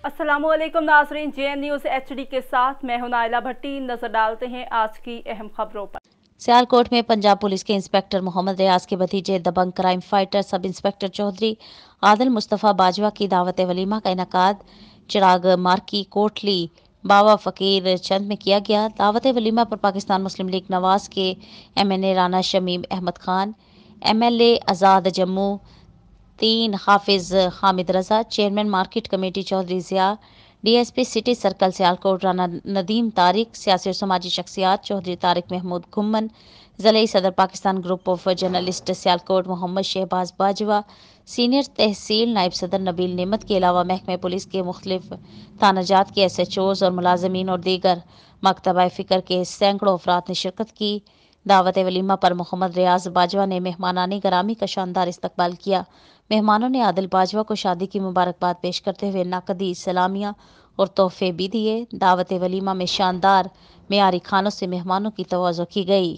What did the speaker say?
अस्सलामु अलैकुम नाज़रीन, JN न्यूज़ HD के साथ मैं हूं नाइला भट्टी। नजर डालते हैं आज की अहम खबरों पर। सियालकोट में पंजाब पुलिस के इंस्पेक्टर मोहम्मद रियाज के भतीजे दबंग crime fighter sub inspector Chaudhry Adil Mustafa Bajwa की दावत वलीमा का इनकाद चिराग मार्की कोटली बाबा फकीर चंद में किया गया। दावत वलीमा पर पाकिस्तान मुस्लिम लीग नवाज के MNA राना शमीम अहमद खान, MLA आज़ाद जम्मू 3 हाफिज हामिद रजा, चेयरमैन मार्केट कमेटी चौधरी जिया, DSP city circle Sialkot Rana Nadeem Tariq, सियासी और समाजी शख्सियात चौधरी तारिक महमूद घुम्मन, ज़लई सदर Pakistan group of journalist Sialkot Mohammad Shahbaz Bajwa, senior तहसील नायब सदर नबील नेमत के अलावा महकमे पुलिस के मुख्तलिफ थानाजात के SHOs और मुलाजमीन और दीगर मकतबा फ़िक्र के सैकड़ों अफराद ने शिरकत की। दावत वलीमा पर मोहम्मद रियाज बाजवा ने मेहमानानी गरामी का शानदार इस्तकबाल किया। मेहमानों ने आदिल बाजवा को शादी की मुबारकबाद पेश करते हुए नकदी सलामियाँ और तोहफे भी दिए। दावत वलीमा में शानदार मेयारी खानों से मेहमानों की तवाज़ो की गई।